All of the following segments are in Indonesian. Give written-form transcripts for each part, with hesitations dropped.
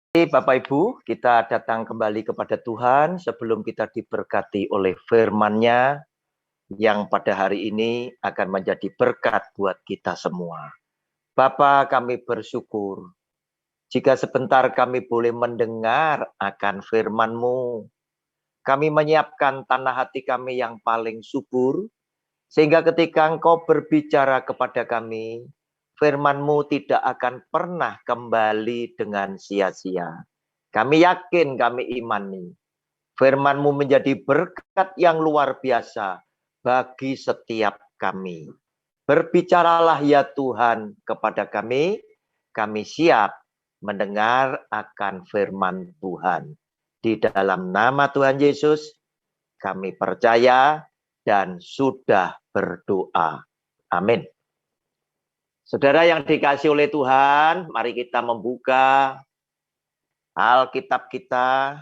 Bapak Ibu, kita datang kembali kepada Tuhan sebelum kita diberkati oleh firman-Nya yang pada hari ini akan menjadi berkat buat kita semua. Bapa, kami bersyukur jika sebentar kami boleh mendengar akan firman-Mu. Kami menyiapkan tanah hati kami yang paling subur, sehingga ketika Engkau berbicara kepada kami, firman-Mu tidak akan pernah kembali dengan sia-sia. Kami yakin, kami imani, firman-Mu menjadi berkat yang luar biasa bagi setiap kami. Berbicaralah ya Tuhan kepada kami siap mendengar akan firman Tuhan. Di dalam nama Tuhan Yesus, kami percaya dan sudah berdoa. Amin. Saudara yang dikasihi oleh Tuhan, mari kita membuka Alkitab kita.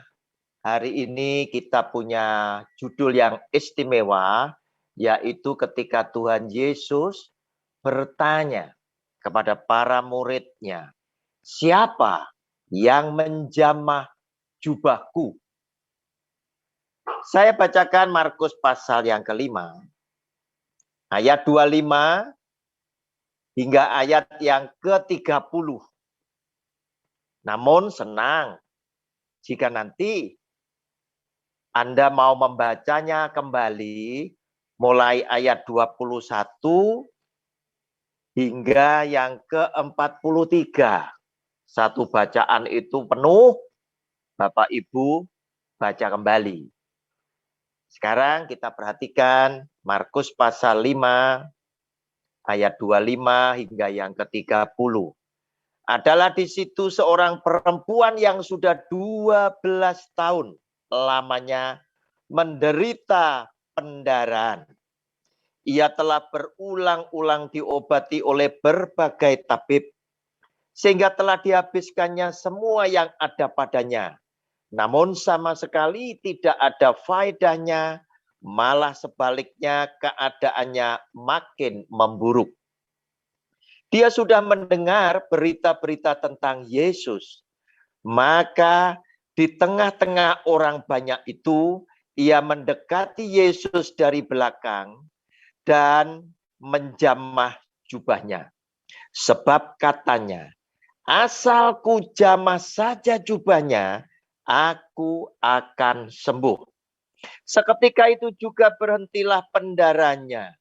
Hari ini kita punya judul yang istimewa, yaitu ketika Tuhan Yesus bertanya kepada para muridnya, siapa yang menjamah jubahku? Saya bacakan Markus pasal yang kelima, ayat 25 hingga ayat yang ke-30. Namun senang jika nanti Anda mau membacanya kembali mulai ayat 21 hingga yang ke-43. Satu bacaan itu penuh, Bapak Ibu baca kembali. Sekarang kita perhatikan Markus pasal 5 ayat 25 hingga yang ke-30. Adalah di situ seorang perempuan yang sudah 12 tahun lamanya menderita pendarahan. Ia telah berulang-ulang diobati oleh berbagai tabib, sehingga telah dihabiskannya semua yang ada padanya. Namun sama sekali tidak ada faedahnya, malah sebaliknya keadaannya makin memburuk. Dia sudah mendengar berita-berita tentang Yesus. Maka di tengah-tengah orang banyak itu, ia mendekati Yesus dari belakang dan menjamah jubahnya. Sebab katanya, asal ku jamah saja jubahnya, aku akan sembuh. Seketika itu juga berhentilah pendarahannya.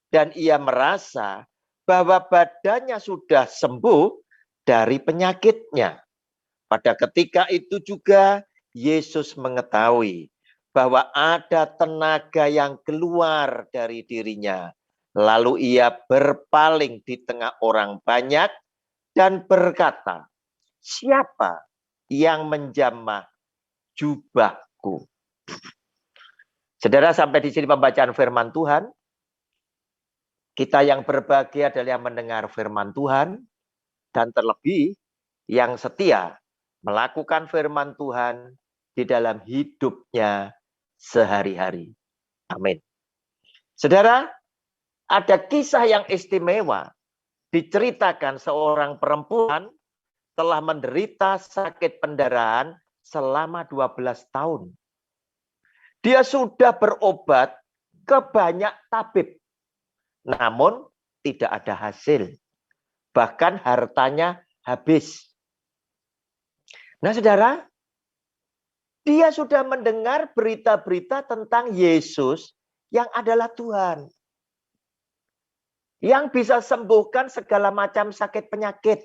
Dan ia merasa bahwa badannya sudah sembuh dari penyakitnya. Pada ketika itu juga Yesus mengetahui bahwa ada tenaga yang keluar dari dirinya. Lalu ia berpaling di tengah orang banyak dan berkata, siapa yang menjamah jubahku? Saudara, sampai di sini pembacaan firman Tuhan. Kita yang berbahagia adalah yang mendengar firman Tuhan, dan terlebih yang setia melakukan firman Tuhan di dalam hidupnya sehari-hari. Amin. Saudara, ada kisah yang istimewa. Diceritakan seorang perempuan telah menderita sakit pendarahan selama 12 tahun. Dia sudah berobat ke banyak tabib. Namun tidak ada hasil. Bahkan hartanya habis. Nah saudara, dia sudah mendengar berita-berita tentang Yesus yang adalah Tuhan. Yang bisa sembuhkan segala macam sakit penyakit.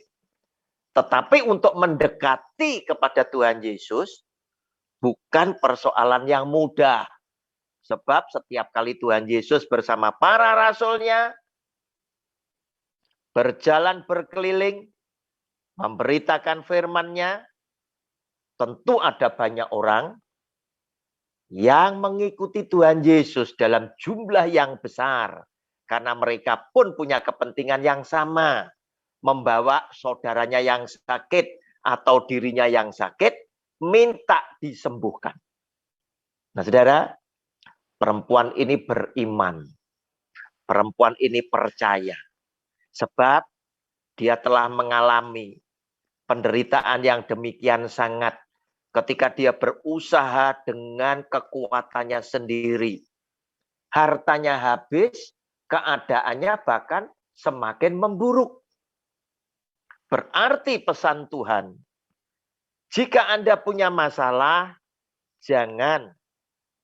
Tetapi untuk mendekati kepada Tuhan Yesus, bukan persoalan yang mudah. Sebab setiap kali Tuhan Yesus bersama para rasulnya, berjalan berkeliling, memberitakan firman-Nya, tentu ada banyak orang yang mengikuti Tuhan Yesus dalam jumlah yang besar. Karena mereka pun punya kepentingan yang sama. Membawa saudaranya yang sakit atau dirinya yang sakit, minta disembuhkan. Nah saudara, perempuan ini beriman. Perempuan ini percaya. Sebab dia telah mengalami penderitaan yang demikian sangat ketika dia berusaha dengan kekuatannya sendiri. Hartanya habis, keadaannya bahkan semakin memburuk. Berarti pesan Tuhan, jika Anda punya masalah, jangan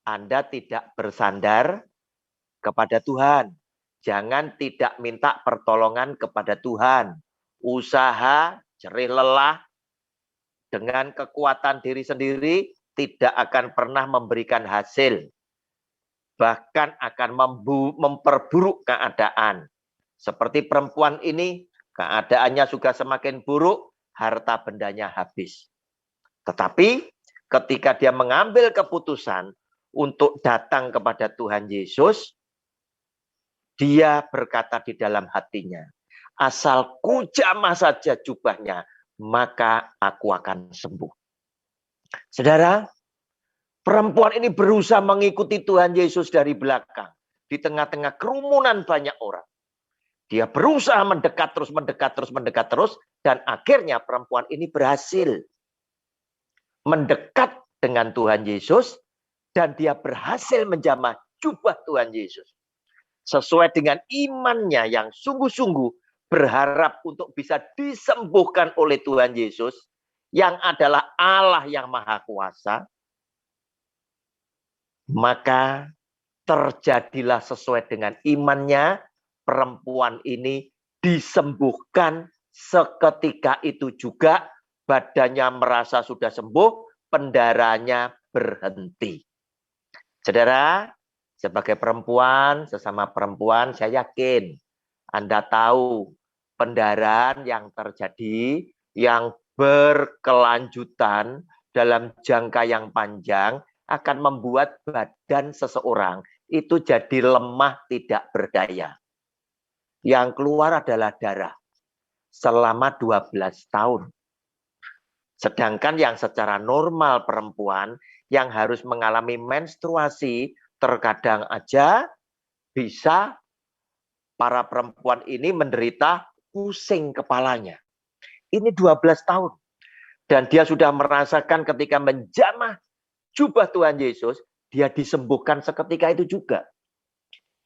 Anda tidak bersandar kepada Tuhan. Jangan tidak minta pertolongan kepada Tuhan. Usaha, jerih lelah, dengan kekuatan diri sendiri tidak akan pernah memberikan hasil. Bahkan akan memperburuk keadaan. Seperti perempuan ini, keadaannya juga semakin buruk, harta bendanya habis. Tetapi ketika dia mengambil keputusan untuk datang kepada Tuhan Yesus, dia berkata di dalam hatinya, asal ku jamah saja jubahnya, maka aku akan sembuh. Saudara, perempuan ini berusaha mengikuti Tuhan Yesus dari belakang. Di tengah-tengah kerumunan banyak orang. Dia berusaha mendekat terus. Dan akhirnya perempuan ini berhasil mendekat dengan Tuhan Yesus. Dan dia berhasil menjamah jubah Tuhan Yesus. Sesuai dengan imannya yang sungguh-sungguh berharap untuk bisa disembuhkan oleh Tuhan Yesus, yang adalah Allah yang Maha Kuasa, maka terjadilah sesuai dengan imannya, perempuan ini disembuhkan seketika itu juga, badannya merasa sudah sembuh, pendarahannya berhenti. Saudara, sebagai perempuan, sesama perempuan, saya yakin Anda tahu pendarahan yang terjadi, yang berkelanjutan dalam jangka yang panjang, akan membuat badan seseorang itu jadi lemah, tidak berdaya. Yang keluar adalah darah selama 12 tahun. Sedangkan yang secara normal perempuan yang harus mengalami menstruasi, terkadang aja bisa para perempuan ini menderita pusing kepalanya. Ini 12 tahun. Dan dia sudah merasakan ketika menjamah jubah Tuhan Yesus, dia disembuhkan seketika itu juga.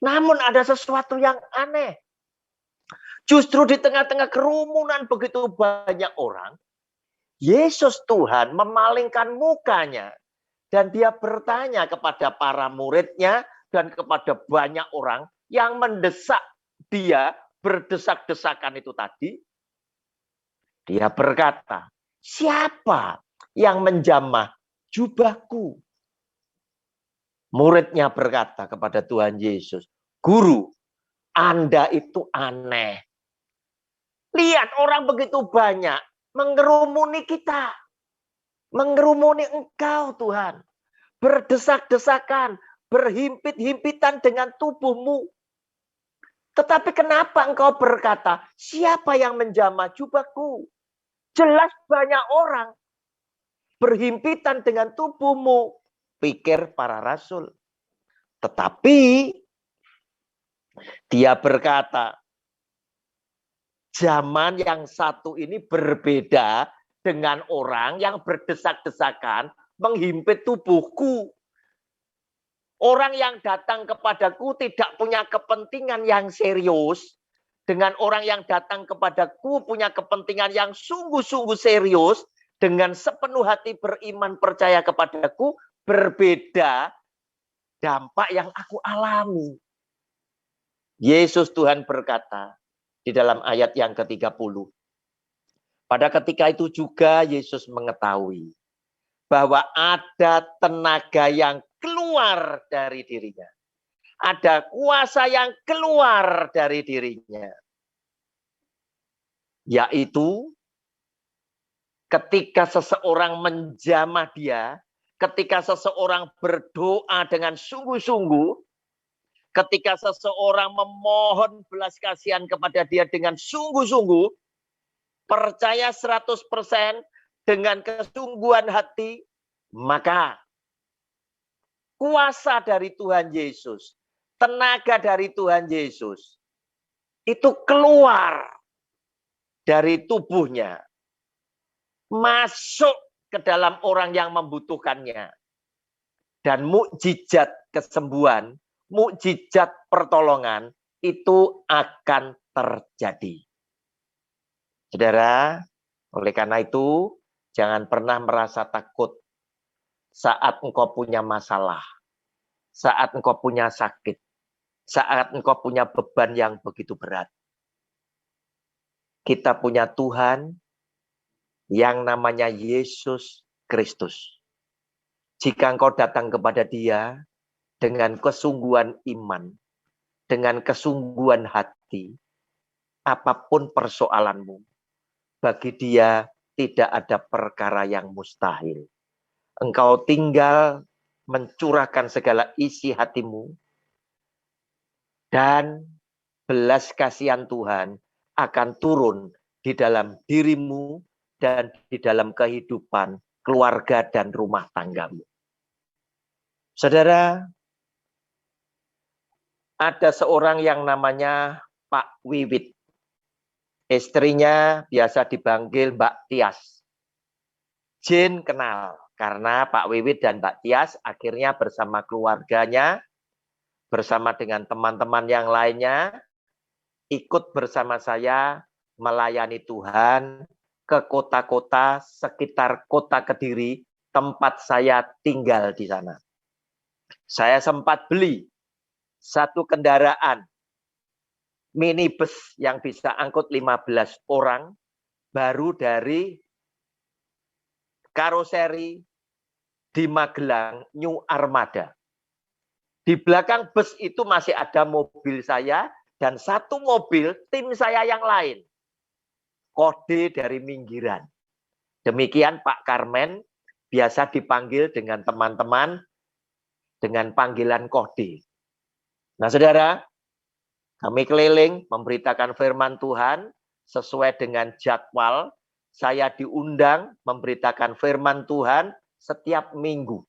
Namun ada sesuatu yang aneh. Justru di tengah-tengah kerumunan begitu banyak orang, Yesus Tuhan memalingkan mukanya. Dan dia bertanya kepada para muridnya dan kepada banyak orang yang mendesak dia, berdesak-desakan itu tadi. Dia berkata, siapa yang menjamah jubahku? Muridnya berkata kepada Tuhan Yesus, Guru, Anda itu aneh. Lihat orang begitu banyak mengerumuni kita. Mengerumuni engkau Tuhan. Berdesak-desakan, berhimpit-himpitan dengan tubuhmu. Tetapi kenapa engkau berkata, siapa yang menjamah jubahku? Jelas banyak orang berhimpitan dengan tubuhmu, pikir para rasul. Tetapi dia berkata, zaman yang satu ini berbeda dengan orang yang berdesak-desakan menghimpit tubuhku. Orang yang datang kepadaku tidak punya kepentingan yang serius. Dengan orang yang datang kepadaku punya kepentingan yang sungguh-sungguh serius. Dengan sepenuh hati beriman percaya kepadaku. Berbeda dampak yang aku alami. Yesus Tuhan berkata di dalam ayat yang ke-30. Pada ketika itu juga Yesus mengetahui bahwa ada tenaga yang keluar dari dirinya. Ada kuasa yang keluar dari dirinya. Yaitu ketika seseorang menjamah dia, ketika seseorang berdoa dengan sungguh-sungguh, ketika seseorang memohon belas kasihan kepada dia dengan sungguh-sungguh, percaya 100% dengan kesungguhan hati, maka kuasa dari Tuhan Yesus, tenaga dari Tuhan Yesus, itu keluar dari tubuhnya. masuk ke dalam orang yang membutuhkannya. Dan mukjizat kesembuhan, mukjizat pertolongan itu akan terjadi. Saudara, oleh karena itu, jangan pernah merasa takut saat engkau punya masalah, saat engkau punya sakit, saat engkau punya beban yang begitu berat. Kita punya Tuhan yang namanya Yesus Kristus. Jika engkau datang kepada Dia dengan kesungguhan iman, dengan kesungguhan hati, apapun persoalanmu, bagi Dia tidak ada perkara yang mustahil. Engkau tinggal mencurahkan segala isi hatimu, dan belas kasihan Tuhan akan turun di dalam dirimu dan di dalam kehidupan keluarga dan rumah tanggamu. Saudara, ada seorang yang namanya Pak Wiwit. Istrinya biasa dipanggil Mbak Tias. Jin kenal karena Pak Wiwit dan Mbak Tias akhirnya bersama keluarganya, bersama dengan teman-teman yang lainnya, ikut bersama saya melayani Tuhan ke kota-kota sekitar kota Kediri, tempat saya tinggal di sana. Saya sempat beli satu kendaraan minibus yang bisa angkut 15 orang, baru dari karoseri di Magelang, New Armada. Di belakang bus itu masih ada mobil saya dan satu mobil tim saya yang lain. Kode dari Minggiran. Demikian Pak Karmen, biasa dipanggil dengan teman-teman dengan panggilan kode. Nah saudara, kami keliling memberitakan firman Tuhan sesuai dengan jadwal. Saya diundang memberitakan firman Tuhan setiap minggu.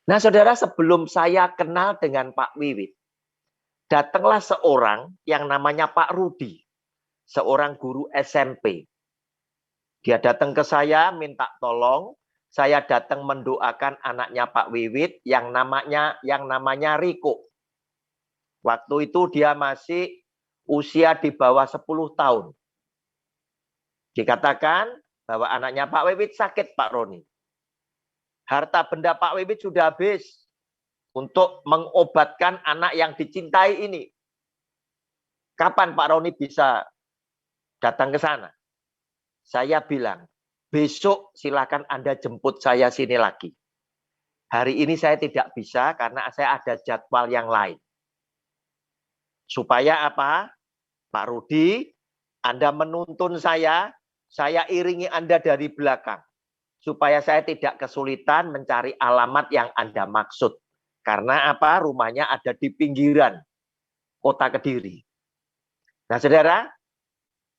Nah saudara, sebelum saya kenal dengan Pak Wiwit, datanglah seorang yang namanya Pak Rudi, seorang guru SMP. Dia datang ke saya minta tolong, saya datang mendoakan anaknya Pak Wiwit yang namanya Riko. Waktu itu dia masih usia di bawah 10 tahun. Dikatakan bahwa anaknya Pak Wiwit sakit, Pak Roni. Harta benda Pak Wiwit sudah habis untuk mengobatkan anak yang dicintai ini. Kapan Pak Roni bisa datang ke sana? Saya bilang, besok silakan Anda jemput saya sini lagi. Hari ini saya tidak bisa karena saya ada jadwal yang lain. Supaya apa? Pak Rudi, Anda menuntun saya iringi Anda dari belakang. Supaya saya tidak kesulitan mencari alamat yang Anda maksud. Karena apa? Rumahnya ada di pinggiran kota Kediri. Nah saudara,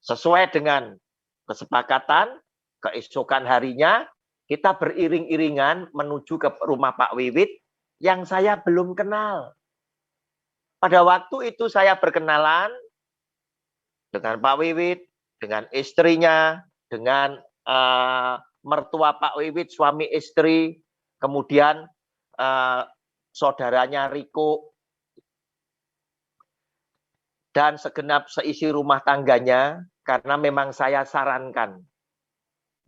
sesuai dengan kesepakatan, keesokan harinya, kita beriring-iringan menuju ke rumah Pak Wiwit yang saya belum kenal. Pada waktu itu saya berkenalan dengan Pak Wiwit, dengan istrinya, dengan mertua Pak Wiwit, suami istri, kemudian saudaranya Riko, dan segenap seisi rumah tangganya, karena memang saya sarankan.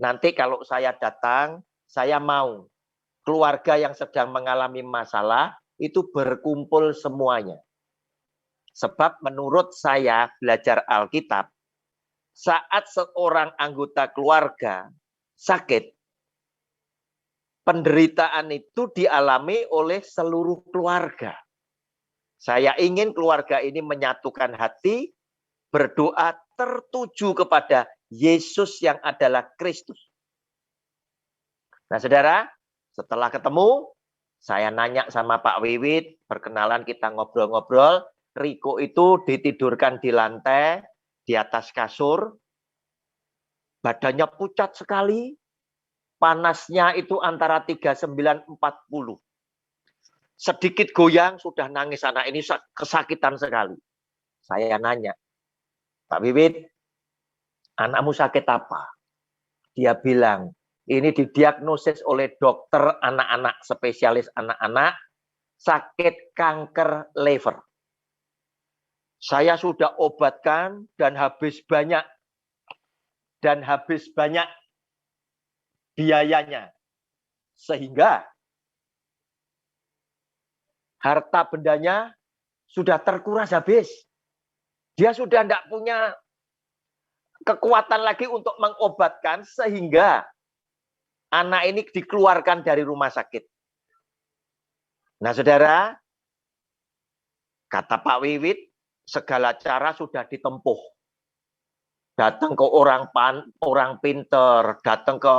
Nanti kalau saya datang, saya mau keluarga yang sedang mengalami masalah, itu berkumpul semuanya. Sebab menurut saya belajar Alkitab, saat seorang anggota keluarga sakit, penderitaan itu dialami oleh seluruh keluarga. Saya ingin keluarga ini menyatukan hati, berdoa tertuju kepada Yesus yang adalah Kristus. Nah saudara, setelah ketemu, saya nanya sama Pak Wiwit, perkenalan, kita ngobrol-ngobrol. Riko itu ditidurkan di lantai, di atas kasur. Badannya pucat sekali. Panasnya itu antara 39-40. Sedikit goyang, sudah nangis, anak ini kesakitan sekali. Saya nanya, Pak Wiwit, anakmu sakit apa? Dia bilang, ini didiagnosis oleh dokter anak-anak, spesialis anak-anak, sakit kanker liver. Saya sudah obatkan dan habis banyak biayanya. Sehingga harta bendanya sudah terkuras habis. Dia sudah tidak punya kekuatan lagi untuk mengobatkan, sehingga anak ini dikeluarkan dari rumah sakit. Nah, saudara, kata Pak Wiwit, segala cara sudah ditempuh. Datang ke orang pinter, datang ke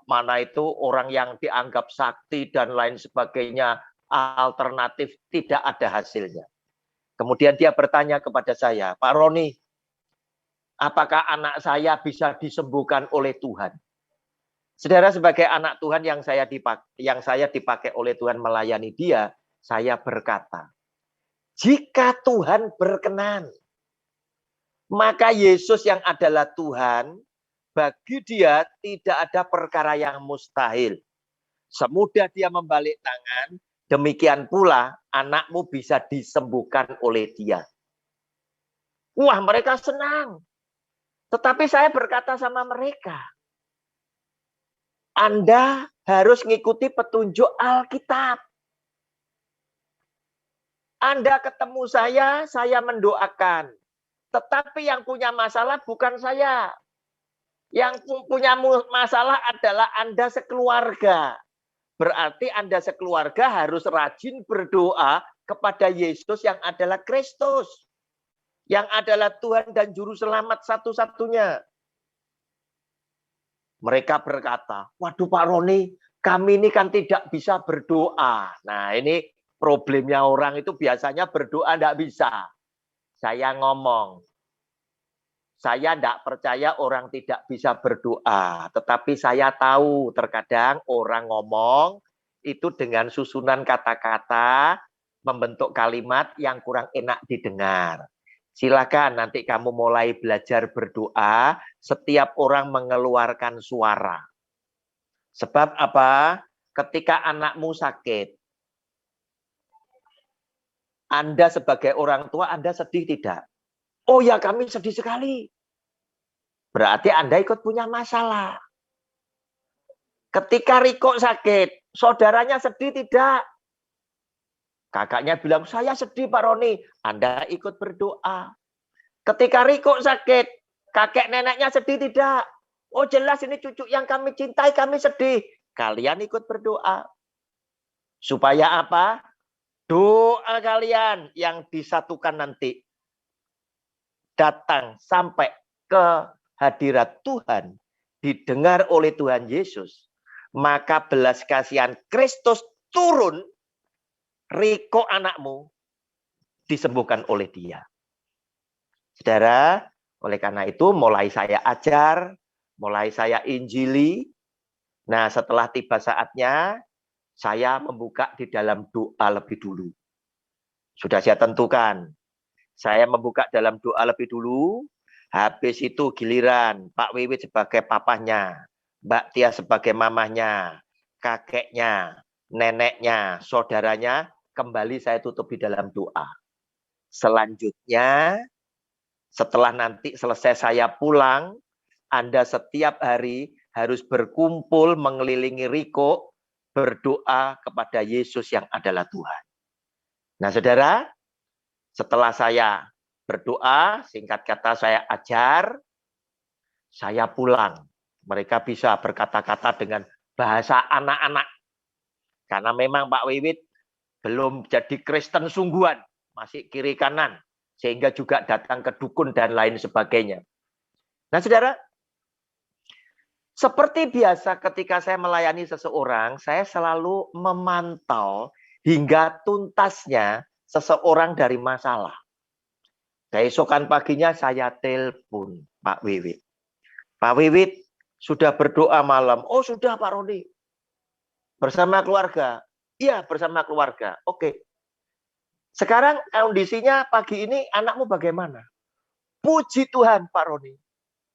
mana itu orang yang dianggap sakti dan lain sebagainya, alternatif, tidak ada hasilnya. Kemudian dia bertanya kepada saya, Pak Roni, apakah anak saya bisa disembuhkan oleh Tuhan? Saudara, sebagai anak Tuhan yang saya dipakai oleh Tuhan melayani dia, saya berkata, jika Tuhan berkenan, maka Yesus yang adalah Tuhan, bagi dia tidak ada perkara yang mustahil. Semudah dia membalik tangan, demikian pula anakmu bisa disembuhkan oleh dia. Wah, mereka senang. Tetapi saya berkata sama mereka, Anda harus mengikuti petunjuk Alkitab. Anda ketemu saya mendoakan. Tetapi yang punya masalah bukan saya. Yang punya masalah adalah Anda sekeluarga. Berarti Anda sekeluarga harus rajin berdoa kepada Yesus yang adalah Kristus. Yang adalah Tuhan dan Juru Selamat satu-satunya. Mereka berkata, waduh Pak Roni, kami ini kan tidak bisa berdoa. Nah, ini problemnya orang itu biasanya berdoa tidak bisa. Saya ngomong, saya tidak percaya orang tidak bisa berdoa. Tetapi saya tahu terkadang orang ngomong itu dengan susunan kata-kata, membentuk kalimat yang kurang enak didengar. Silakan nanti kamu mulai belajar berdoa, setiap orang mengeluarkan suara. Sebab apa? Ketika anakmu sakit, Anda sebagai orang tua, Anda sedih tidak? Oh ya, kami sedih sekali. Berarti Anda ikut punya masalah. Ketika Riko sakit, saudaranya sedih tidak? Kakaknya bilang, saya sedih Pak Roni. Anda ikut berdoa. Ketika Riko sakit, kakek neneknya sedih tidak? Oh jelas ini cucu yang kami cintai, kami sedih. Kalian ikut berdoa. Supaya apa? Doa kalian yang disatukan nanti datang sampai ke hadirat Tuhan, didengar oleh Tuhan Yesus, maka belas kasihan Kristus turun, Riko anakmu disembuhkan oleh dia. Saudara, oleh karena itu mulai saya ajar, mulai saya injili. Nah, setelah tiba saatnya, saya membuka di dalam doa lebih dulu. Sudah saya tentukan. Saya membuka dalam doa lebih dulu. Habis itu giliran Pak Wiwit sebagai papahnya, Mbak Tia sebagai mamahnya, kakeknya, neneknya, saudaranya, kembali saya tutup di dalam doa. Selanjutnya, setelah nanti selesai saya pulang, Anda setiap hari harus berkumpul mengelilingi Riko, berdoa kepada Yesus yang adalah Tuhan. Nah, saudara, setelah saya berdoa, singkat kata saya ajar, saya pulang. Mereka bisa berkata-kata dengan bahasa anak-anak. Karena memang Pak Wiwit belum jadi Kristen sungguhan, masih kiri kanan. Sehingga juga datang ke dukun dan lain sebagainya. Nah, saudara, seperti biasa ketika saya melayani seseorang, saya selalu memantau hingga tuntasnya seseorang dari masalah. Keesokan paginya saya telepon Pak Wiwit. Pak Wiwit sudah berdoa malam. Oh sudah Pak Roni. Bersama keluarga. Iya bersama keluarga. Oke. Sekarang kondisinya pagi ini anakmu bagaimana? Puji Tuhan Pak Roni.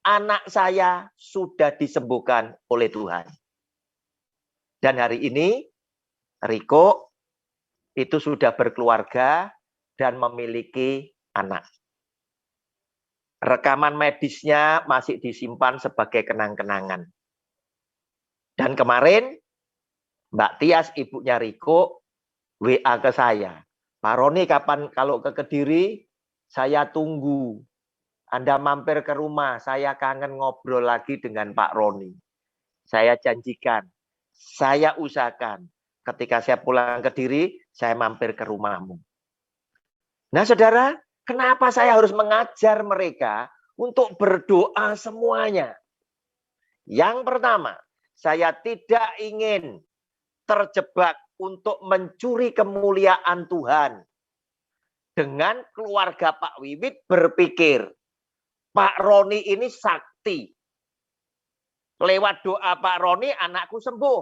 anak saya sudah disembuhkan oleh Tuhan. Dan hari ini Riko itu sudah berkeluarga dan memiliki anak. Rekaman medisnya masih disimpan sebagai kenang-kenangan. Dan kemarin Mbak Tias, ibunya Riko, WA ke saya. Pak Roni, kapan kalau ke Kediri, saya tunggu. Anda mampir ke rumah, saya kangen ngobrol lagi dengan Pak Roni. Saya janjikan, saya usahakan ketika saya pulang ke Kediri, saya mampir ke rumahmu. Nah saudara, kenapa saya harus mengajar mereka untuk berdoa semuanya? Yang pertama, saya tidak ingin terjebak untuk mencuri kemuliaan Tuhan. Dengan keluarga Pak Wiwit berpikir, Pak Roni ini sakti. Lewat doa Pak Roni, anakku sembuh.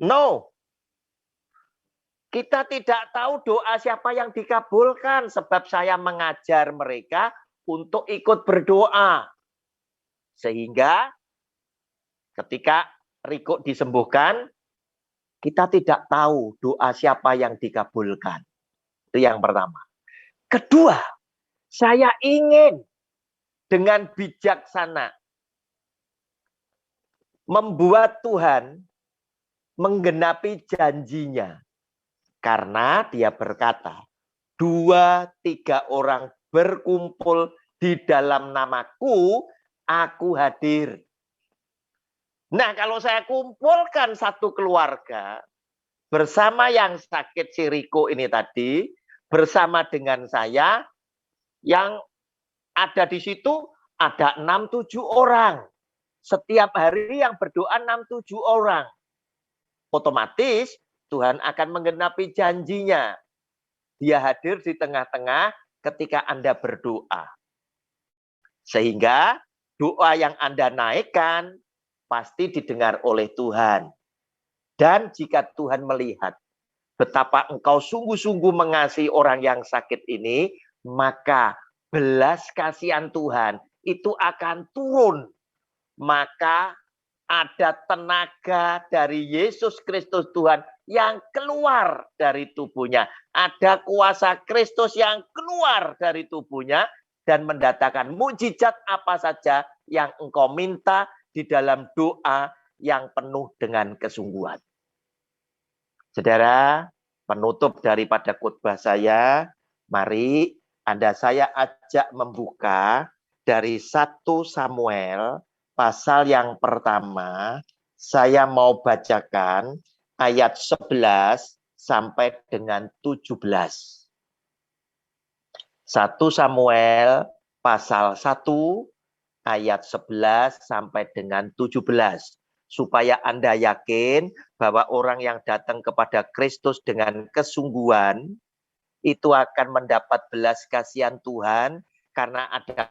No. Kita tidak tahu doa siapa yang dikabulkan. Sebab saya mengajar mereka untuk ikut berdoa. Sehingga ketika Riko disembuhkan, kita tidak tahu doa siapa yang dikabulkan. Itu yang pertama. Kedua, saya ingin dengan bijaksana membuat Tuhan menggenapi janjinya. Karena dia berkata, 2-3 orang berkumpul di dalam namaku, aku hadir. Nah, kalau saya kumpulkan satu keluarga bersama yang sakit si Riko ini tadi, bersama dengan saya, yang ada di situ ada 6-7 orang. Setiap hari yang berdoa 6-7 orang. Otomatis Tuhan akan menggenapi janjinya. Dia hadir di tengah-tengah ketika Anda berdoa. Sehingga doa yang Anda naikkan pasti didengar oleh Tuhan. Dan jika Tuhan melihat betapa engkau sungguh-sungguh mengasihi orang yang sakit ini, maka belas kasihan Tuhan itu akan turun. Maka ada tenaga dari Yesus Kristus Tuhan yang keluar dari tubuhnya. Ada kuasa Kristus yang keluar dari tubuhnya dan mendatangkan mukjizat apa saja yang engkau minta di dalam doa yang penuh dengan kesungguhan. Saudara, penutup daripada khotbah saya, mari saya ajak membuka dari 1 Samuel pasal yang pertama. Saya mau bacakan ayat 11 sampai dengan 17. 1 Samuel pasal 1 ayat 11 sampai dengan 17. Supaya Anda yakin bahwa orang yang datang kepada Kristus dengan kesungguhan itu akan mendapat belas kasihan Tuhan karena ada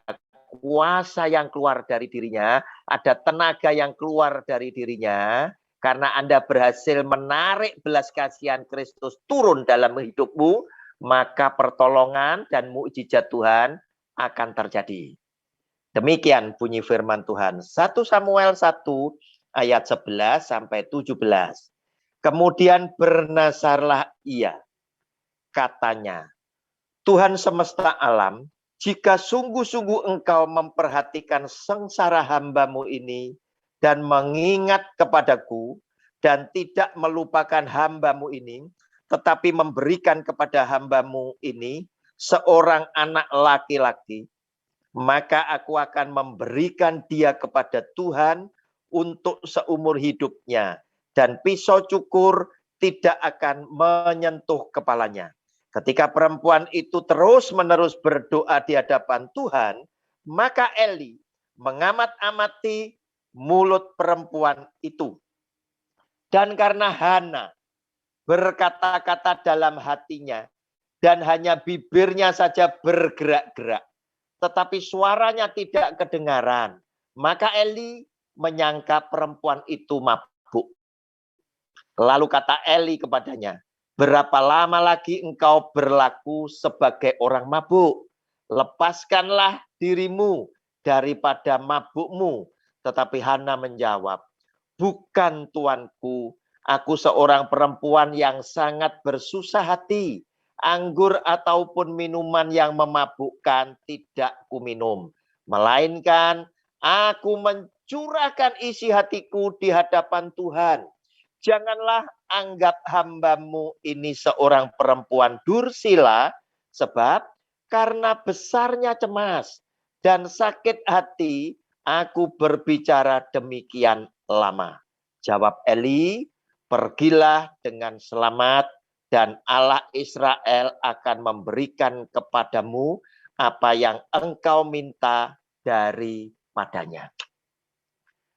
kuasa yang keluar dari dirinya, ada tenaga yang keluar dari dirinya, karena Anda berhasil menarik belas kasihan Kristus turun dalam hidupmu, maka pertolongan dan mukjizat Tuhan akan terjadi. Demikian bunyi firman Tuhan. 1 Samuel 1 ayat 11 sampai 17. Kemudian bernasarlah ia, katanya, Tuhan semesta alam, jika sungguh-sungguh engkau memperhatikan sengsara hambamu ini dan mengingat kepadaku dan tidak melupakan hambamu ini, tetapi memberikan kepada hambamu ini seorang anak laki-laki, maka aku akan memberikan dia kepada Tuhan untuk seumur hidupnya, dan pisau cukur tidak akan menyentuh kepalanya. Ketika perempuan itu terus-menerus berdoa di hadapan Tuhan, maka Eli mengamat-amati mulut perempuan itu. Dan karena Hana berkata-kata dalam hatinya, dan hanya bibirnya saja bergerak-gerak, tetapi suaranya tidak kedengaran, maka Eli menyangka perempuan itu mabuk. Lalu kata Eli kepadanya, berapa lama lagi engkau berlaku sebagai orang mabuk? Lepaskanlah dirimu daripada mabukmu. Tetapi Hana menjawab, bukan tuanku, aku seorang perempuan yang sangat bersusah hati. Anggur ataupun minuman yang memabukkan tidak kuminum. Melainkan aku mencurahkan isi hatiku di hadapan Tuhan. Janganlah anggap hambamu ini seorang perempuan dursila, sebab karena besarnya cemas dan sakit hati, aku berbicara demikian lama. Jawab Eli, pergilah dengan selamat dan Allah Israel akan memberikan kepadamu apa yang engkau minta daripadanya.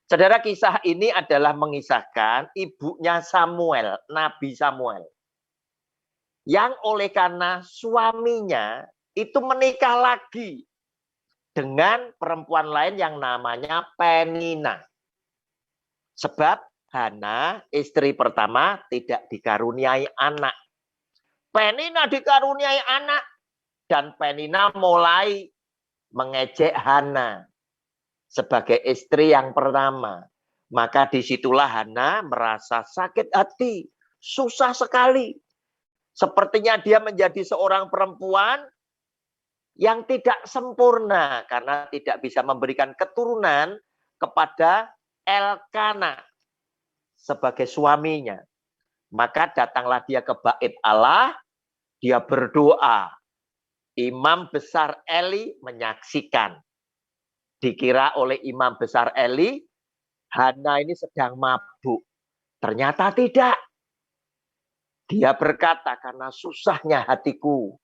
Saudara, kisah ini adalah mengisahkan ibunya Samuel, Nabi Samuel. Yang oleh karena suaminya itu menikah lagi dengan perempuan lain yang namanya Penina. Sebab Hana, istri pertama, tidak dikaruniai anak. Penina dikaruniai anak. Dan Penina mulai mengejek Hana sebagai istri yang pertama. Maka disitulah Hana merasa sakit hati. Susah sekali. Sepertinya dia menjadi seorang perempuan yang tidak sempurna. Karena tidak bisa memberikan keturunan kepada Elkana sebagai suaminya. Maka datanglah dia ke bait Allah. Dia berdoa. Imam besar Eli menyaksikan. Dikira oleh imam besar Eli, Hana ini sedang mabuk. Ternyata tidak. Dia berkata, karena susahnya hatiku,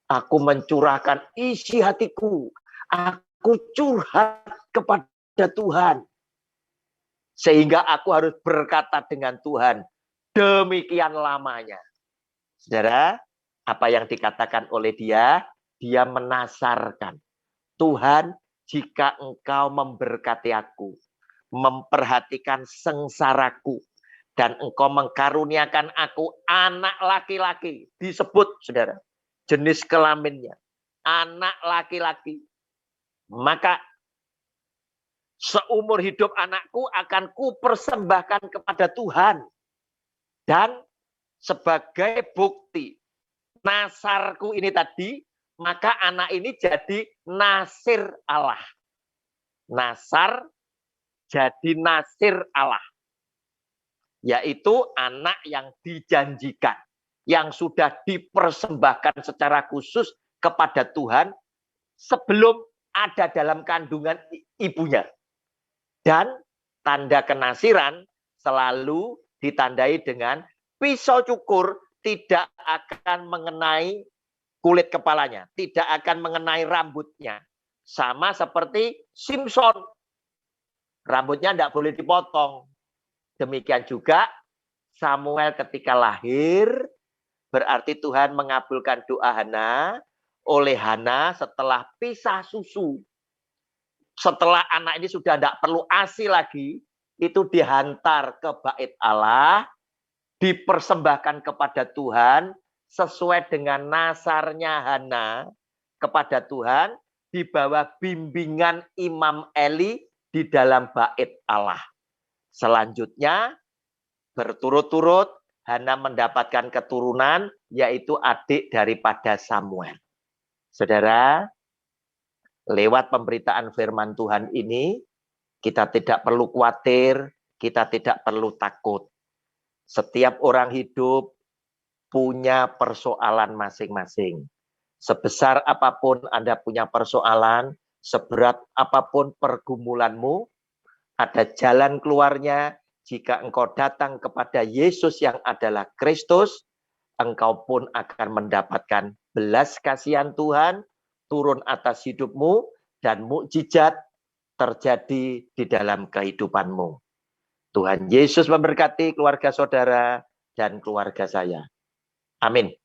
aku mencurahkan isi hatiku. Aku curhat kepada Tuhan. Sehingga aku harus berkata dengan Tuhan, demikian lamanya. Saudara, apa yang dikatakan oleh dia? Dia menasarkan. Tuhan, jika engkau memberkati aku, memperhatikan sengsaraku, dan engkau mengkaruniakan aku anak laki-laki, disebut saudara, jenis kelaminnya, anak laki-laki, maka seumur hidup anakku akan kupersembahkan kepada Tuhan. Dan sebagai bukti nasarku ini tadi, maka anak ini jadi nasir Allah. Nasar jadi nasir Allah. Yaitu anak yang dijanjikan. Yang sudah dipersembahkan secara khusus kepada Tuhan sebelum ada dalam kandungan ibunya. Dan tanda kenasiran selalu ditandai dengan pisau cukur tidak akan mengenai kulit kepalanya, tidak akan mengenai rambutnya. Sama seperti Simpson. Rambutnya tidak boleh dipotong. Demikian juga Samuel ketika lahir, berarti Tuhan mengabulkan doa Hana. Oleh Hana setelah pisah susu. Setelah anak ini sudah tidak perlu ASI lagi, itu dihantar ke bait Allah, dipersembahkan kepada Tuhan, sesuai dengan nasarnya Hana kepada Tuhan, di bawah bimbingan Imam Eli di dalam bait Allah. Selanjutnya, berturut-turut Hana mendapatkan keturunan, yaitu adik daripada Samuel. Saudara, lewat pemberitaan firman Tuhan ini, kita tidak perlu khawatir, kita tidak perlu takut. Setiap orang hidup punya persoalan masing-masing. Sebesar apapun Anda punya persoalan, seberat apapun pergumulanmu, ada jalan keluarnya. Jika engkau datang kepada Yesus yang adalah Kristus, engkau pun akan mendapatkan belas kasihan Tuhan turun atas hidupmu dan mukjizat terjadi di dalam kehidupanmu. Tuhan Yesus memberkati keluarga saudara dan keluarga saya. Amin.